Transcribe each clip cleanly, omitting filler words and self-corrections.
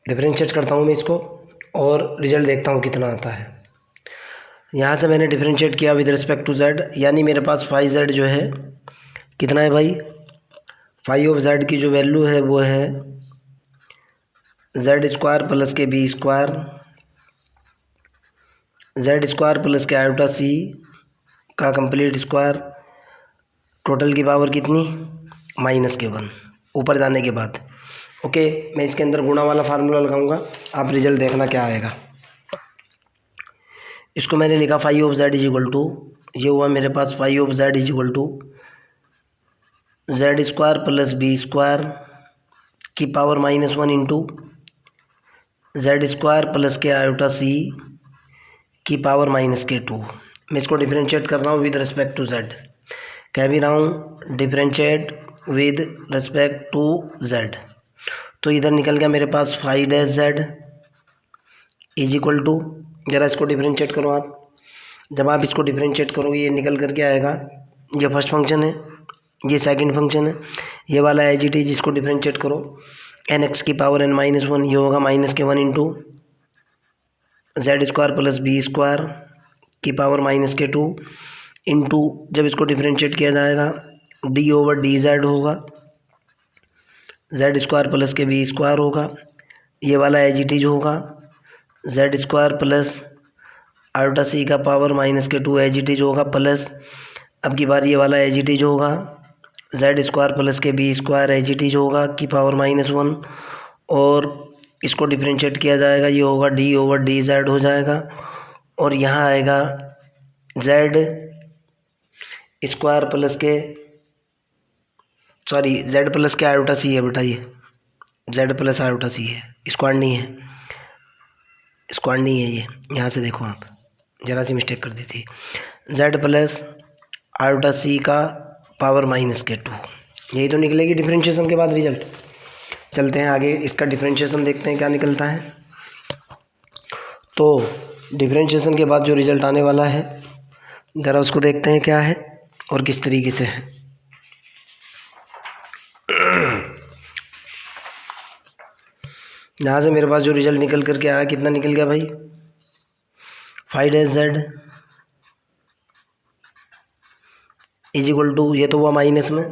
Differentiate करता हूँ मैं इसको और रिजल्ट देखता हूँ कितना आता है। यहाँ से मैंने डिफरेंशिएट किया विद रिस्पेक्ट टू जेड, यानी मेरे पास फाई जेड जो है कितना है भाई, फाई ऑफ जेड की जो वैल्यू है वो है जेड स्क्वायर प्लस के B square, z square plus के आयोटा सी का कंप्लीट स्क्वायर, टोटल की पावर कितनी -1 ऊपर जाने के बाद। ओके, मैं इसके अंदर गुणा वाला फार्मूला लगाऊंगा, आप रिजल्ट देखना क्या आएगा। इसको मैंने लिखा phi of Z is equal to, ये हुआ मेरे पास phi of Z is equal to Z square plus B square की power -1 into Z square plus के आयोटा सी की पावर -2। मैं इसको डिफरेंशिएट कर रहा हूँ विद रिस्पेक्ट टू जेड, कह भी रहा हूँ differentiate with respect to Z. तो इधर निकल गया मेरे पास phi dash Z is equal to, ज़रा इसको डिफरेंशिएट करो आप। जब आप इसको डिफरेंशिएट करोगे ये निकल करके आएगा, ये फर्स्ट फंक्शन है, ये सेकंड फंक्शन है, ये वाला एज इट इज, इसको डिफरेंशिएट करो एन एक्स की पावर n-1, ये होगा -1 into Z square plus B square की पावर -2 इंटू, जब इसको डिफरेंशिएट किया जाएगा डी ओवर डी जेड होगा, जेड स्क्वायर प्लस के बी स्क्वायर होगा, ये वाला एज इट इज होगा जेड स्क्वायर प्लस आयोटा सी का पावर -2 एज इट इज होगा, प्लस अब की बार ये वाला एज इट इज होगा जेड स्क्वायर प्लस के B square as it is होगा की पावर -1, और इसको डिफरेंशिएट किया जाएगा, ये होगा डी ओवर डी जेड हो जाएगा, और यहाँ आएगा जेड स्क्वायर प्लस के, सॉरी जेड प्लस के आयोटा सी है बेटा, ये जेड प्लस आयोटा सी है, स्क्वायर नहीं है, स्क्वायर नहीं है ये, यहाँ से देखो आप, ज़रा सी मिस्टेक कर दी थी, जेड प्लस आयोटा सी का पावर -2, यही तो निकलेगी डिफरेंशिएशन के बाद रिजल्ट। चलते हैं आगे, इसका डिफरेंशिएशन देखते हैं क्या निकलता है। तो डिफरेंशिएशन के बाद जो रिजल्ट आने वाला है ज़रा उसको देखते हैं क्या है और किस तरीके से है। यहाँ से मेरे पास जो रिजल्ट निकल करके आया, कितना निकल गया भाई, phi dash Z is equal to, ये तो हुआ माइनस में,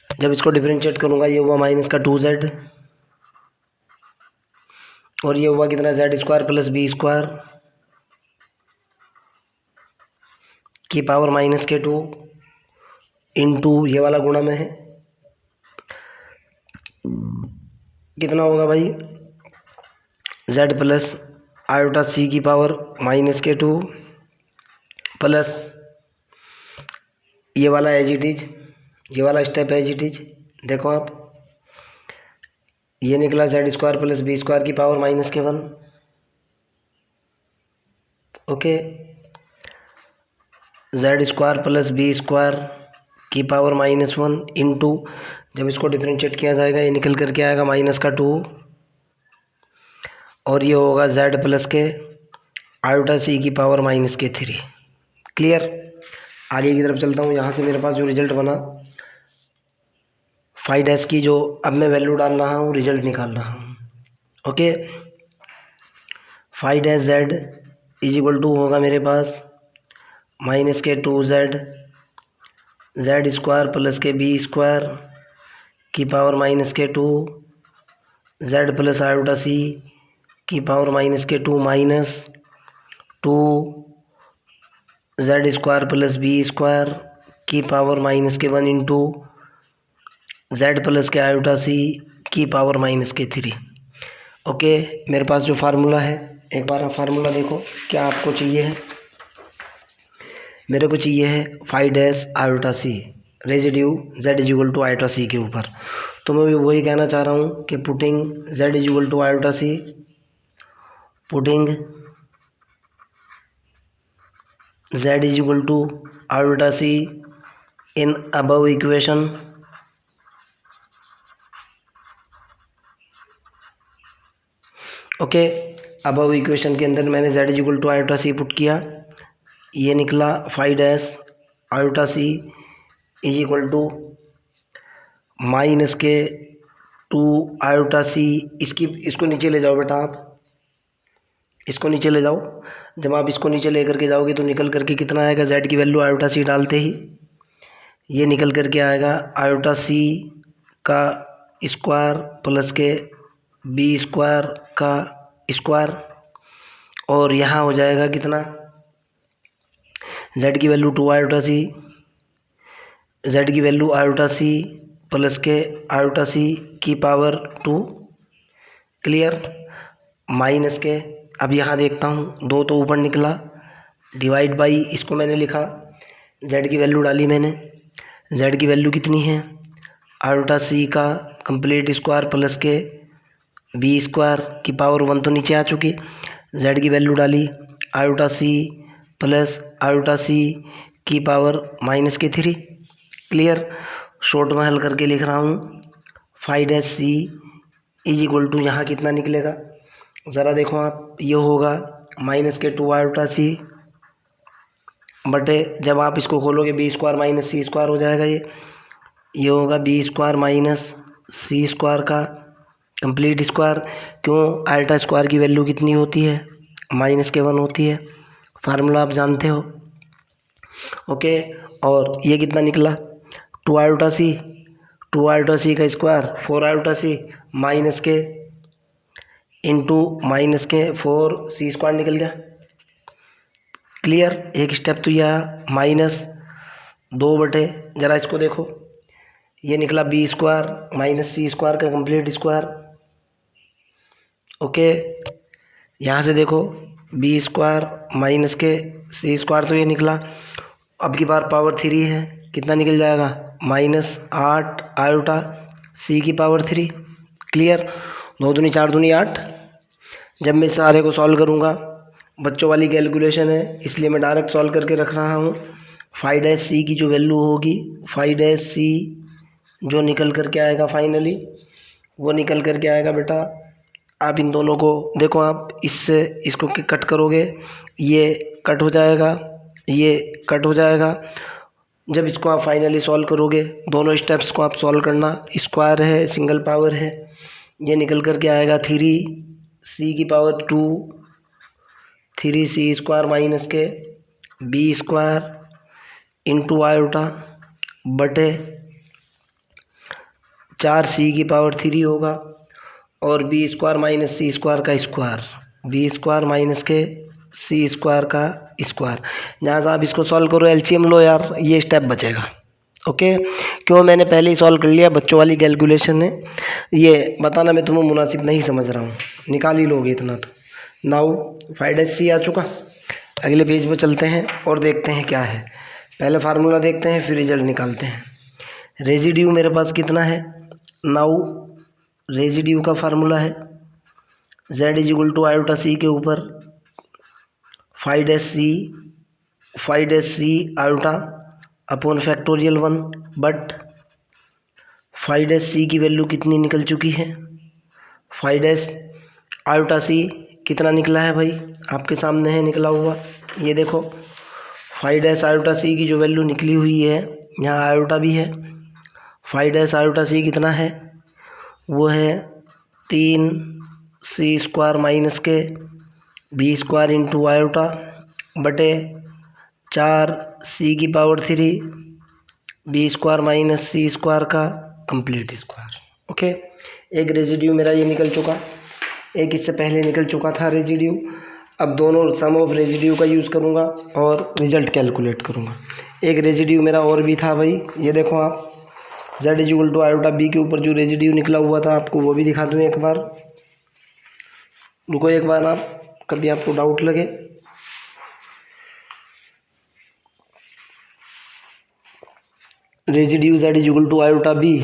जब इसको डिफरेंशिएट करूँगा ये हुआ -2z, और ये हुआ कितना z square plus B square की पावर -2 इंटू, ये वाला गुणा में है, कितना होगा भाई जेड प्लस आयोटा सी की पावर -2 प्लस ये वाला एज इट इज, ये वाला स्टेप एज इट इज, देखो आप, ये निकला Z square plus B square की power -1, okay, Z square plus B square की पावर -1 इंटू, जब इसको डिफरेंशिएट किया जाएगा ये निकल करके आएगा -2, और ये होगा जेड प्लस के आयोटा सी की पावर -3। क्लियर, आगे की तरफ चलता हूँ। यहाँ से मेरे पास जो रिजल्ट बना फाई डैश की, जो अब मैं वैल्यू डाल रहा हूँ, रिजल्ट निकाल रहा हूँ। Okay, phi dash Z is equal to होगा मेरे पास -2z जेड स्क्वायर प्लस के बी स्क्वायर की पावर -2 जेड प्लस आयोटा सी की power -2 minus 2 z square plus B square की पावर -1 इंटू जेड प्लस के आयोटा सी की पावर -3। ओके, मेरे पास जो फार्मूला है, एक बार आप फार्मूला देखो क्या आपको चाहिए है। मेरे को चाहिए है phi dash iota C residue Z is equal to iota C के ऊपर। तो मैं भी वही कहना चाह रहा हूँ कि putting Z is equal to iota C, putting Z is equal to iota C in above equation, okay, above equation के अंदर मैंने Z is equal to iota C put किया, ये निकला phi dash iota C is equal to -2 two iota C, इसको नीचे ले जाओ बेटा, आप इसको नीचे ले जाओ। जब आप इसको नीचे लेकर के जाओगे तो निकल करके कितना आएगा, जेड की वैल्यू आयोटा सी डालते ही ये निकल करके आएगा आयोटा सी का स्क्वायर प्लस के बी स्क्वायर का स्क्वायर, और यहाँ हो जाएगा कितना, जेड की value two iota C, Z की वैल्यू आयोटा सी प्लस के आयोटा सी की पावर 2, क्लियर, माइनस के, अब यहाँ देखता हूँ 2 तो ऊपर निकला, डिवाइड बाई इसको मैंने लिखा, जेड की वैल्यू डाली मैंने, जेड की वैल्यू कितनी है, आयोटा सी का कंप्लीट स्क्वायर प्लस के बी स्क्वायर की पावर 1 तो नीचे आ चुकी, जेड की वैल्यू डाली आयोटा सी प्लस आयोटा सी की पावर माइनस के 3, क्लियर। शॉर्ट में हल करके लिख रहा हूँ, 5-c इज इक्वल टू यहाँ कितना निकलेगा, ज़रा देखो आप, ये होगा माइनस के 2 आयोटा सी बटे, जब आप इसको खोलोगे बी स्क्वायर माइनस सी स्क्वायर हो जाएगा, ये होगा बी स्क्वायर माइनस सी स्क्वायर का कंप्लीट स्क्वायर। क्यों, आयोटा स्क्वायर की वैल्यू कितनी होती है, -1 होती है, फार्मूला आप जानते हो, ओके। और ये कितना निकला, 2 आयोटा सी, 2 आयोटा सी का स्क्वायर 4 आयोटा सी माइनस के इंटू माइनस के 4 सी स्क्वायर निकल गया, क्लियर। एक स्टेप तो यह -2 बटे, ज़रा इसको देखो, ये निकला बी स्क्वायर माइनस सी स्क्वायर का कंप्लीट स्क्वायर, ओके। यहाँ से देखो बी स्क्वायर माइनस के सी स्क्वायर तो ये निकला, अब की बार पावर 3 है, कितना निकल जाएगा, -8 आयोटा सी की पावर 3, क्लियर। 2 दूनी 4 दूनी 8, जब मैं सारे को सॉल्व करूँगा, बच्चों वाली कैलकुलेशन है इसलिए मैं डायरेक्ट सॉल्व करके रख रहा हूँ। 5-c की जो वैल्यू होगी, 5-c जो निकल करके आएगा फाइनली, वो निकल करके आएगा बेटा, आप इन दोनों को देखो, आप इससे इसको कट करोगे, ये कट हो जाएगा, ये कट हो जाएगा। जब इसको आप फाइनली सॉल्व करोगे, दोनों स्टेप्स को आप सॉल्व करना, स्क्वायर है सिंगल पावर है, ये निकल करके आएगा 3c की पावर 2, 3c स्क्वायर माइनस के बी स्क्वायर इंटू आयोटा बटे 4c की पावर 3 होगा, और बी स्क्वायर माइनस सी स्क्वायर का स्क्वायर, बी स्क्वायर माइनस के सी स्क्वायर का स्क्वायर। जहाँ से आप इसको सॉल्व करो, एलसीएम लो यार, ये स्टेप बचेगा, ओके। क्यों, मैंने पहले ही सॉल्व कर लिया, बच्चों वाली कैलकुलेशन है, ये बताना मैं तुम्हें मुनासिब नहीं समझ रहा हूँ, निकाल ही लोगे इतना तो। नाउ 5-c आ चुका, अगले पेज पर चलते हैं और देखते हैं क्या है, पहले फार्मूला देखते हैं फिर रिजल्ट निकालते हैं। रेजिड्यू मेरे पास कितना है, नाउ रेजिड्यू का फार्मूला है z is equal to iota C के ऊपर 5-c iota upon factorial 1, but 5-c की वैल्यू कितनी निकल चुकी है, 5 आयोटा सी कितना निकला है भाई, आपके सामने है निकला हुआ, ये देखो 5 आयोटा सी की जो वैल्यू निकली हुई है, यहाँ आयोटा भी है, 5 आयोटा सी कितना है, वो है 3c स्क्वायर माइनस के बी स्क्वायर इंटू आयोटा बटे 4c की पावर 3 बी स्क्वायर माइनस सी स्क्वायर का कंप्लीट स्क्वायर, ओके। एक रेजिड्यू मेरा ये निकल चुका, एक इससे पहले निकल चुका था रेजिड्यू, अब दोनों सम ऑफ रेजिड्यू का यूज़ करूँगा और रिजल्ट कैलकुलेट करूँगा। एक रेजिड्यू मेरा और भी था भाई, ये देखो आप, z is equal to iota B के ऊपर जो रेजिड्यू निकला हुआ था, आपको वो भी दिखा दूँ एक बार, रुको एक बार, आप कभी आपको डाउट लगे, residue z is equal to iota b,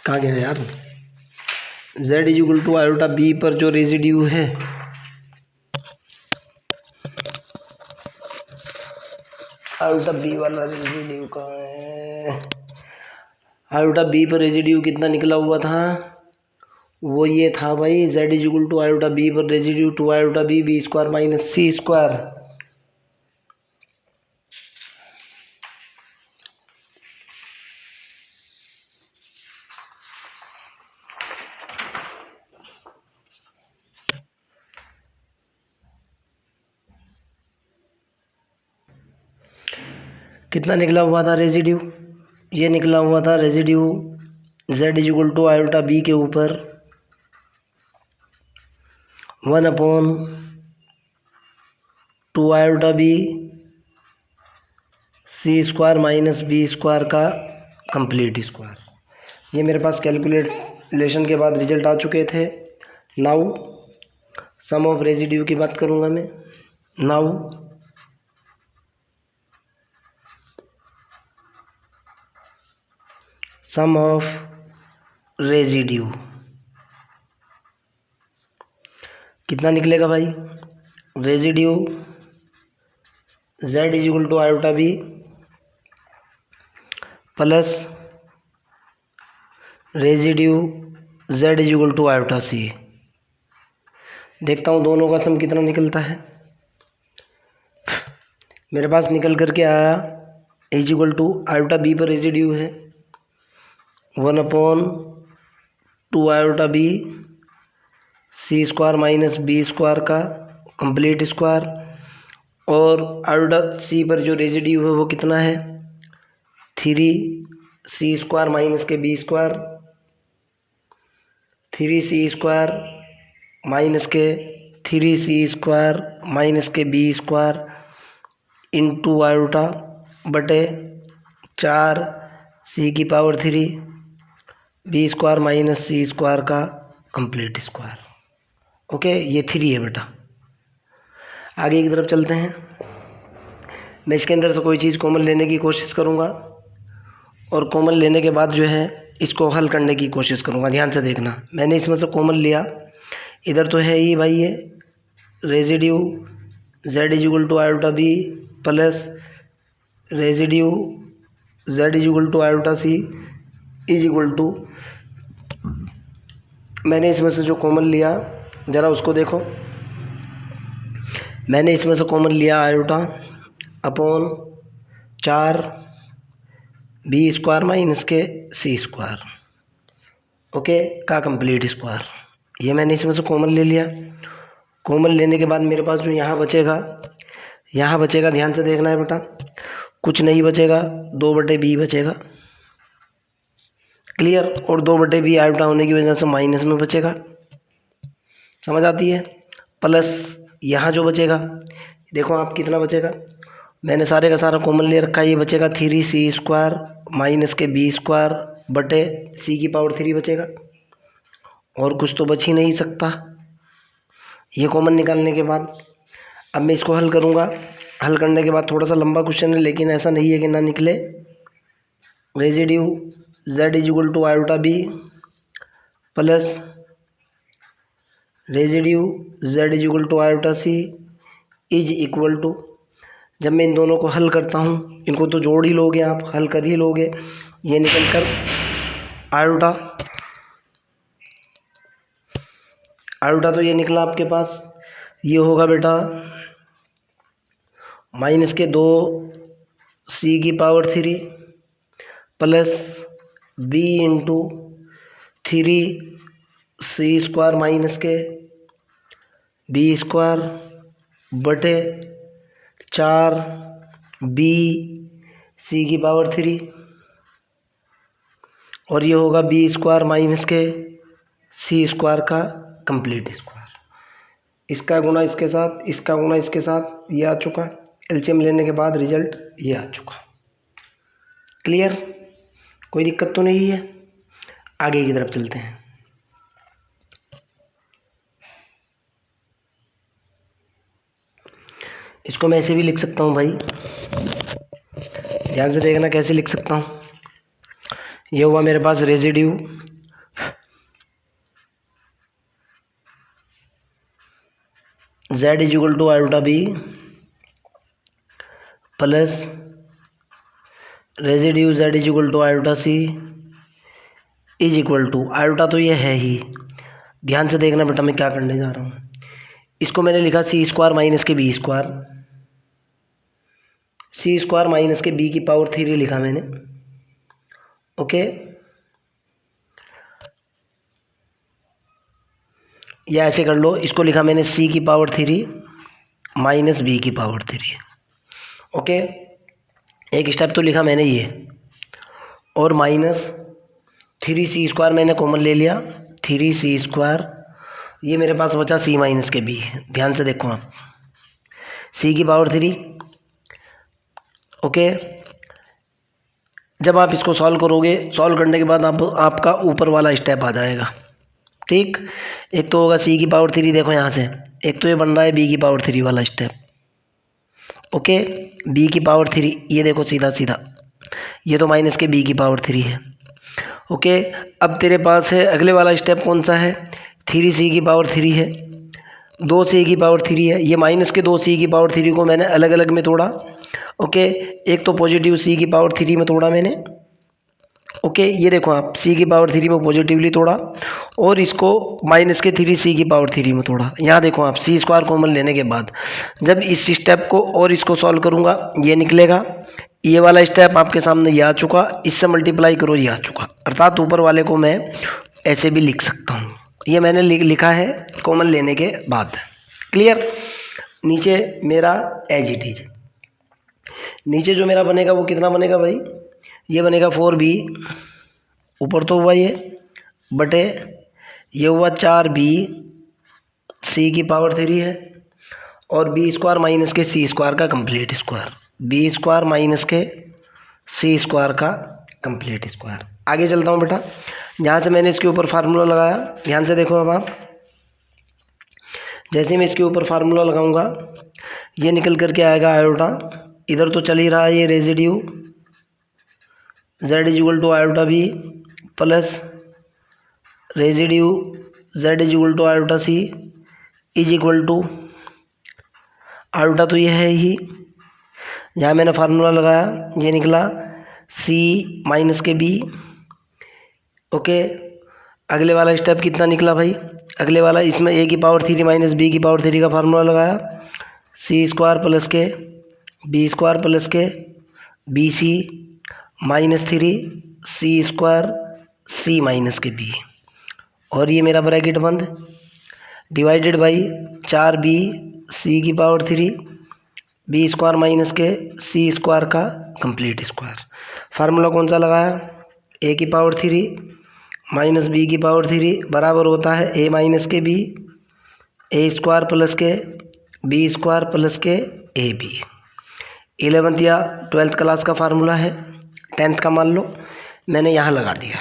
कहाँ गया यार, z is equal to iota B पर जो रेजिड्यू है, आयोटा बी वाला रेजिड्यू कहाँ है, आयोटा बी पर रेजिड्यू कितना निकला हुआ था, वो ये था भाई, z is equal to iota B पर residue 2 iota B B square minus सी स्क्वायर, कितना निकला हुआ था रेजिड्यू? ये निकला हुआ था residue z is equal to iota B के ऊपर 1/2 iota B C square minus B square का कंप्लीट स्क्वायर। ये मेरे पास कैलकुलेशन के बाद रिजल्ट आ चुके थे। नाउ सम ऑफ रेजिड्यू की बात करूँगा मैं। नाउ सम ऑफ रेजिड्यू कितना निकलेगा भाई? Residue z is equal to iota B plus residue z is equal to iota C. देखता हूँ दोनों का सम कितना निकलता है। मेरे पास निकल करके आया is equal to iota B पर रेजिड्यू है 1/2 iota B C square minus B square का कंप्लीट स्क्वायर, और आयोटा सी पर जो रेजिड्यू है वो कितना है? 3c स्क्वायर माइनस के B square, 3c square minus के 3c स्क्वायर माइनस के बी स्क्वायर इंटू आयोटा बटे 4c की पावर 3 बी स्क्वायर माइनस सी स्क्वायर का कंप्लीट स्क्वायर। ओके, ये 3 है बेटा। आगे की तरफ चलते हैं। मैं इसके अंदर से कोई चीज़ कॉमन लेने की कोशिश करूँगा और कॉमन लेने के बाद जो है इसको हल करने की कोशिश करूँगा। ध्यान से देखना, मैंने इसमें से कॉमन लिया। इधर तो है ही भाई ये residue z is equal to iota B plus residue z is equal to iota C is equal to, मैंने इसमें से जो कॉमन लिया ज़रा उसको देखो। मैंने इसमें से कॉमन लिया iota upon 4 b square minus के सी स्क्वायर, ओके, का कंप्लीट स्क्वायर। ये मैंने इसमें से कॉमन ले लिया। कॉमन लेने के बाद मेरे पास जो यहाँ बचेगा ध्यान से देखना है बेटा, कुछ नहीं बचेगा, 2/b बचेगा। क्लियर? और 2/b आयोटा होने की वजह से माइनस में बचेगा, समझ आती है। प्लस यहाँ जो बचेगा देखो आप कितना बचेगा, मैंने सारे का सारा कॉमन ले रखा है। ये बचेगा 3c स्क्वायर माइनस के बी स्क्वायर बटे c की पावर 3 बचेगा, और कुछ तो बच ही नहीं सकता ये कॉमन निकालने के बाद। अब मैं इसको हल करूँगा। हल करने के बाद थोड़ा सा लंबा क्वेश्चन है, लेकिन ऐसा नहीं है कि ना निकले। Residue z is equal to iota B plus residue z is equal to iota C is equal to, जब मैं इन दोनों को हल करता हूँ, इनको तो जोड़ ही लोगे आप, हल कर ही लोगे। ये निकल कर आयोटा तो ये निकला आपके पास, ये होगा बेटा माइनस के 2c की power 3 plus b into 3c square minus के बी स्क्वायर बटे 4b c की पावर 3, और ये होगा बी स्क्वायर माइनस के सी स्क्वायर का कंप्लीट स्क्वायर। इसका गुणा इसके साथ, इसका गुणा इसके साथ, ये आ चुका। एलसीएम लेने के बाद रिजल्ट ये आ चुका। क्लियर? कोई दिक्कत तो नहीं है। आगे की तरफ चलते हैं। इसको मैं ऐसे भी लिख सकता हूँ भाई, ध्यान से देखना कैसे लिख सकता हूँ। ये हुआ मेरे पास residue z is equal to iota B plus residue z is equal to iota C is equal to, iota तो ये है ही। ध्यान से देखना बेटा मैं क्या करने जा रहा हूँ। इसको मैंने लिखा सी स्क्वायर माइनस के बी स्क्वायर, सी स्क्वायर माइनस के बी की पावर 3 लिखा मैंने, ओके। या ऐसे कर लो, इसको लिखा मैंने सी की पावर 3 माइनस बी की पावर 3, ओके। एक स्टेप तो लिखा मैंने ये, और माइनस 3c² मैंने कॉमन ले लिया, 3c²। ये मेरे पास बचा c माइनस के b। ध्यान से देखो आप, c की पावर 3। ओके, जब आप इसको सॉल्व करोगे, सॉल्व करने के बाद आपका ऊपर वाला स्टेप आ जाएगा। ठीक, एक तो होगा c की पावर 3, देखो यहाँ से, एक तो ये बन रहा है b की पावर 3 वाला स्टेप। ओके, b की पावर 3, ये देखो सीधा सीधा, ये तो माइनस के b की पावर 3 है। ओके, अब तेरे पास है अगले वाला स्टेप कौन सा है, 3c की पावर 3 है, 2c की पावर 3 है। ये माइनस के 2c की पावर 3 को मैंने अलग अलग में तोड़ा। ओके, एक तो पॉजिटिव c की पावर 3 में तोड़ा मैंने। ओके, ये देखो आप, c की पावर 3 में पॉजिटिवली तोड़ा, और इसको माइनस के 3c की पावर 3 में तोड़ा। यहाँ देखो आप, c² कॉमन लेने के बाद जब इस स्टेप को और इसको सॉल्व करूँगा, ये निकलेगा। ये वाला स्टेप आपके सामने ये आ चुका, इससे मल्टीप्लाई करो, ये आ चुका। अर्थात ऊपर वाले को मैं ऐसे भी लिख सकता हूँ, ये मैंने लिखा है कॉमन लेने के बाद। क्लियर। नीचे मेरा एज इट इज, नीचे जो मेरा बनेगा वो कितना बनेगा भाई, ये बनेगा 4b, ऊपर तो हुआ ये, बटे ये हुआ 4b c की पावर 3 है, और b² माइनस के c² का कंप्लीट स्क्वायर, b² माइनस के c² का कंप्लीट स्क्वायर। आगे चलता हूँ बेटा, जहाँ से मैंने इसके ऊपर फार्मूला लगाया, ध्यान से देखो। अब आप, जैसे मैं इसके ऊपर फार्मूला लगाऊंगा, ये निकल करके आएगा आयोटा, इधर तो चल ही रहा है ये residue, z equal to iota b plus residue z equal to iota c is equal to iota, तो ये है ही, यहाँ मैंने फार्मूला लगाया, ये निकला c माइनस के b। ओके, अगले वाला स्टेप कितना निकला भाई, अगले वाला इसमें a की पावर 3 माइनस b की पावर 3 का फार्मूला लगाया, c² प्लस के b² प्लस के bc minus 3c² c minus के b, और ये मेरा ब्रैकेट बंद, डिवाइडेड बाई 4b c की पावर 3 b² माइनस के c² का कंप्लीट स्क्वायर। फार्मूला कौन सा लगाया, a की पावर 3 माइनस b की पावर 3 बराबर होता है a माइनस के b, a² प्लस के b² प्लस के ab। 11th या 12th क्लास का फार्मूला है, 10th का मान लो, मैंने यहाँ लगा दिया।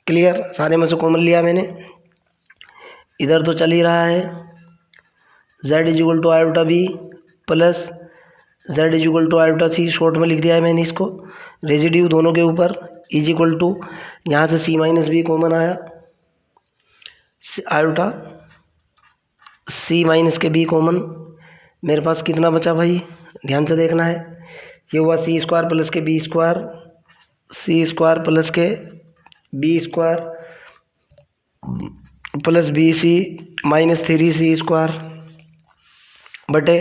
क्लियर, सारे में से कॉमन लिया मैंने, इधर तो चल ही रहा है, z equal to iota b plus z equal to iota c, short में लिख दिया है मैंने इसको, रेजिड्यू दोनों के ऊपर इज इक्वल टू, यहाँ से c माइनस b कॉमन आया, आयोटा c माइनस के b कॉमन, मेरे पास कितना बचा भाई, ध्यान से देखना है, ये हुआ c² प्लस के b² c² प्लस के b² plus bc minus 3c² बटे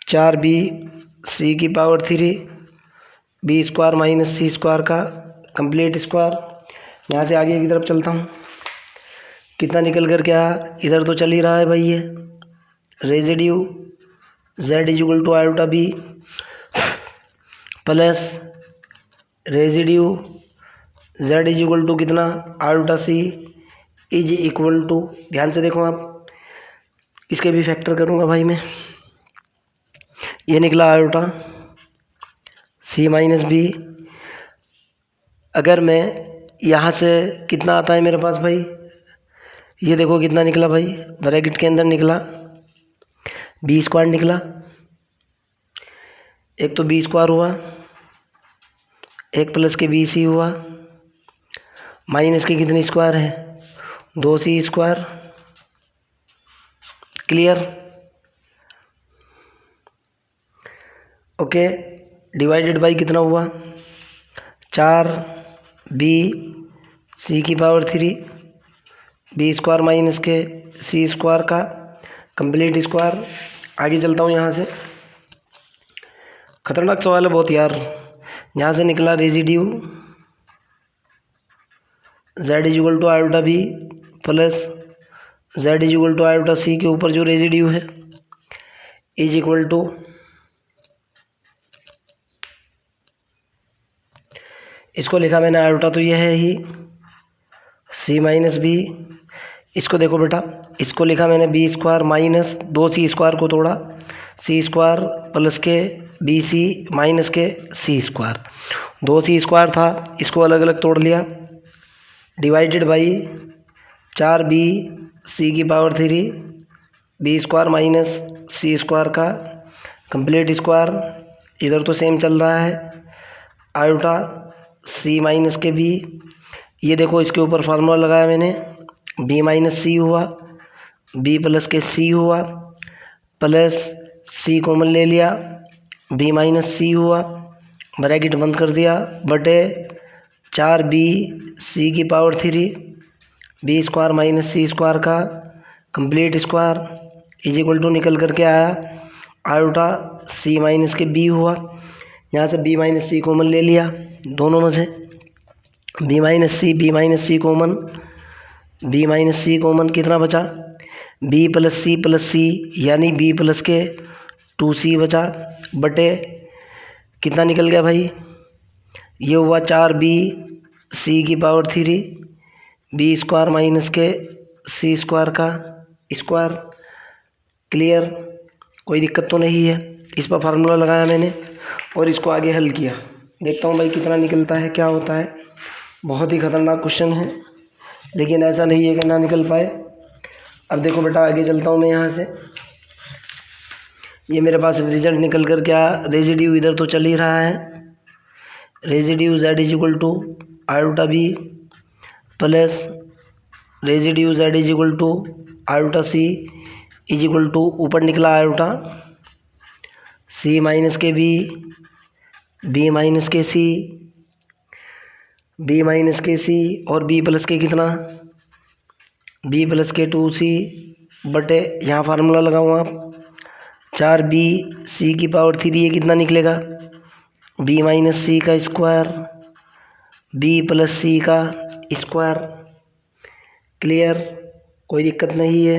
4b c की पावर 3 b² माइनस c² का कंप्लीट स्क्वायर। यहाँ से आगे की तरफ चलता हूँ, कितना निकल कर क्या, इधर तो चल ही रहा है भाई ये, residue z equal to iota b plus residue z equal to कितना, iota c is equal to, ध्यान से देखो आप, इसके भी फैक्टर करूँगा भाई मैं, ये निकला आयोटा c माइनस b। अगर मैं यहाँ से कितना आता है मेरे पास भाई, ये देखो कितना निकला भाई, ब्रैकेट के अंदर निकला b² निकला, एक तो b² हुआ, एक प्लस के bc हुआ, माइनस के कितने स्क्वायर है, 2c²। Clear. Okay, divided by कितना हुआ, 4b c की पावर 3 b² माइनस के c² का कंप्लीट स्क्वायर। आगे चलता हूँ, यहाँ से खतरनाक सवाल है बहुत यार। यहाँ से निकला residue z equal to iota b plus z equal to iota c के ऊपर जो रेजिड्यू है इज इक्वल टू इसको लिखा मैंने आयोटा, तो ये है ही सी माइनस बी। इसको देखो बेटा, इसको लिखा मैंने बी स्क्वायर माइनस 2c² को तोड़ा, c² प्लस के बी सी माइनस के c²। 2c² था, इसको अलग अलग तोड़ लिया, divided by 4b c³ b² minus c² का कंप्लीट स्क्वायर। इधर तो सेम चल रहा है, आयोटा c माइनस के b। ये देखो इसके ऊपर फार्मूला लगाया मैंने, b माइनस सी हुआ, b प्लस के c हुआ, प्लस c कॉमन ले लिया, b माइनस सी हुआ, ब्रैकेट बंद कर दिया, बटे 4b c³ b² minus c² का complete square is equal to निकल करके आया आयोटा c माइनस के b हुआ। यहाँ से b माइनस सी कॉमन ले लिया दोनों में से, b माइनस सी कॉमन, b माइनस सी कॉमन कितना बचा, b प्लस सी यानी b प्लस के 2c बचा, बटे कितना निकल गया भाई, ये हुआ 4b c³ b² माइनस के c² का स्क्वायर। क्लियर, कोई दिक्कत तो नहीं है। इस पर फार्मूला लगाया मैंने और इसको आगे हल किया, देखता हूँ भाई कितना निकलता है, क्या होता है। बहुत ही खतरनाक क्वेश्चन है, लेकिन ऐसा नहीं है कि ना निकल पाए। अब देखो बेटा, आगे चलता हूँ मैं यहाँ से। ये मेरे पास रिजल्ट निकल कर क्या, रेजिड्यू इधर तो चल ही रहा है, residue z is equal to iota b plus residue z is equal to iota c is equal to ऊपर निकला आयोटा c माइनस के b माइनस के c, b माइनस के c और b प्लस के कितना, b प्लस के 2c बटे यहाँ फार्मूला लगाऊँ आप 4b c³, ये कितना निकलेगा, b माइनस सी का स्क्वायर b प्लस सी का स्क्वायर। क्लियर, कोई दिक्कत नहीं है।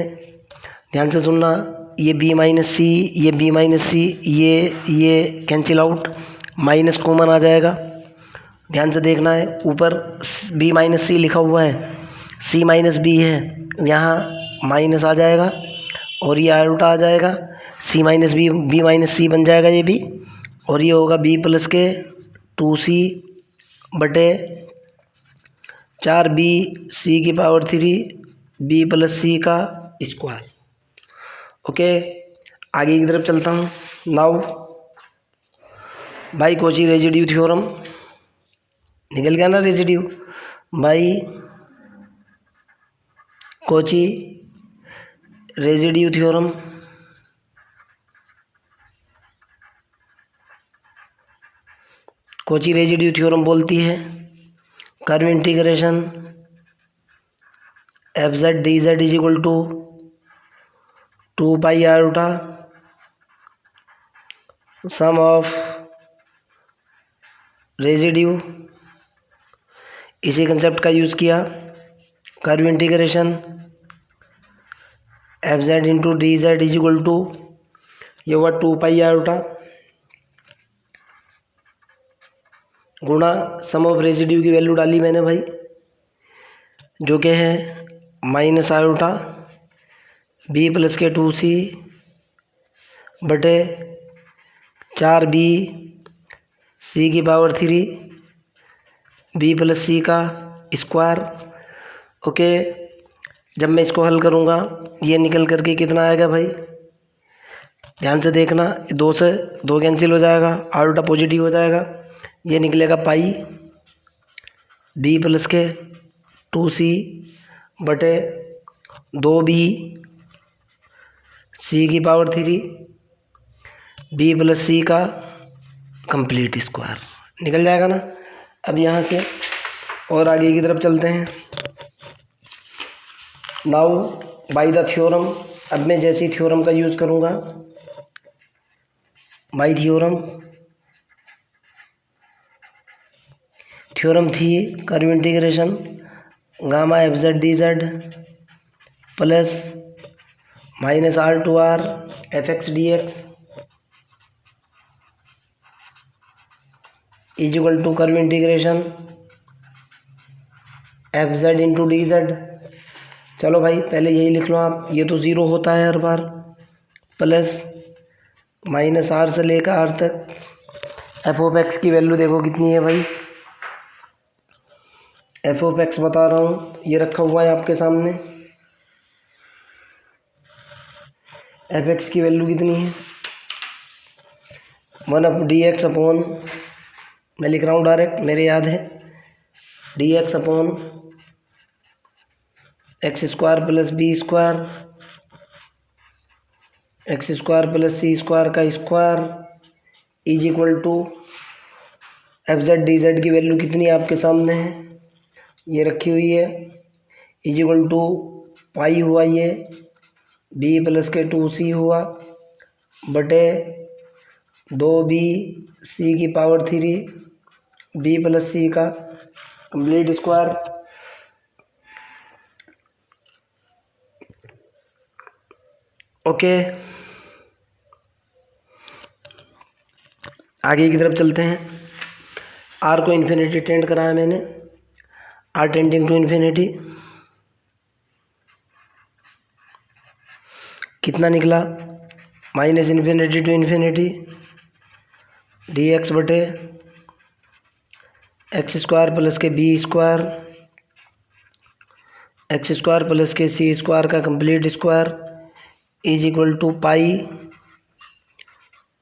ध्यान से सुनना, ये b माइनस सी, ये b माइनस सी, ये कैंसिल आउट, माइनस कॉमन आ जाएगा। ध्यान से देखना है, ऊपर b माइनस सी लिखा हुआ है, c माइनस b है, यहाँ माइनस आ जाएगा और ये आयोटा आ जाएगा, c माइनस b माइनस सी बन जाएगा ये भी, और ये होगा b प्लस के 2c बटे 4b c³ b प्लस सी का स्क्वायर। ओके, आगे की तरफ चलता हूँ। Now by Cauchy residue theorem, निकल गया ना residue, by Cauchy residue theorem. Cauchy residue theorem बोलती है curve integration fz dz is equal to 2 pi iota sum of residue. इसी कंसेप्ट का यूज़ किया, curve integration fz into d z is equal to, ये हुआ 2 pi iota गुणा sum of residue की value डाली मैंने भाई, जो कि है माइनस आयोटा b प्लस के 2c बटे 4b c³ b प्लस सी का स्क्वायर। ओके, जब मैं इसको हल करूँगा ये निकल करके कितना आएगा भाई, ध्यान से देखना, 2 से 2 कैंसिल हो जाएगा, आयोटा पॉजिटिव हो जाएगा, ये निकलेगा पाई b प्लस के 2c बटे 2b c³ b प्लस सी का कंप्लीट स्क्वायर निकल जाएगा ना। अब यहाँ से और आगे की तरफ चलते हैं। नाउ बाय द थ्योरम, अब मैं जैसी थ्योरम का यूज़ करूँगा, बाय थ्योरम थी curve integration gamma fz dz plus minus r/r fx dx is equal to curve integration f z into d z. चलो भाई पहले यही लिख लो आप, ये तो ज़ीरो होता है हर बार, प्लस माइनस आर से लेकर आर तक। एफ ऑफ एक्स की वैल्यू देखो कितनी है भाई, एफ ऑफ एक्स बता रहा हूँ, ये रखा हुआ है आपके सामने। एफ एक्स की वैल्यू कितनी है, 1 डी एक्स अपॉन, मैं लिख रहा हूँ डायरेक्ट, मेरे याद है, D X upon X square plus B square, X square plus C square का square is equal to F Z D Z की वैल्यू कितनी आपके सामने है, ये रखी हुई है, इज इक्वल टू पाई हुआ ये बी प्लस के 2c हुआ बटे 2b सी की पावर 3 बी प्लस सी का कंप्लीट स्क्वायर। ओके, आगे की तरफ चलते हैं। आर को इन्फिनिटी टेंड कराया मैंने, आर टेंडिंग टू इन्फिनिटी, कितना निकला, minus infinity to infinity D X बटे एक्स स्क्वायर प्लस के B square, X square plus के सी स्क्वायर का complete square is equal to pi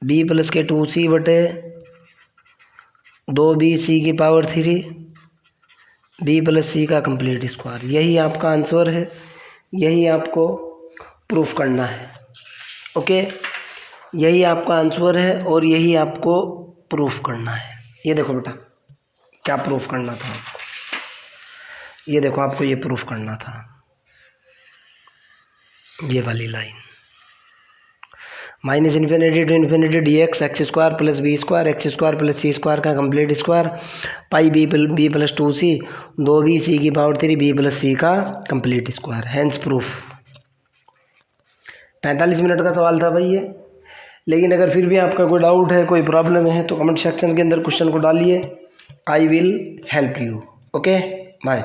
B plus के 2c बटे 2b सी की पावर 3 बी प्लस सी का कंप्लीट स्क्वायर। यही आपका आंसर है, यही आपको प्रूफ करना है। ओके, यही आपका आंसर है और यही आपको प्रूफ करना है। ये देखो बेटा क्या प्रूफ करना था आपको, ये देखो आपको ये प्रूफ करना था, ये वाली line, minus infinity to infinity D x x square plus B square, X square plus C square का कंप्लीट स्क्वायर, पाई बी प्लस 2c 2b सी की पावर 3 बी प्लस सी का complete square, hence proof. 45 minute का सवाल था भाई ये, लेकिन अगर फिर भी आपका कोई डाउट है, कोई प्रॉब्लम है, तो कमेंट सेक्शन के अंदर क्वेश्चन को डालिए, I will help you. Okay, bye.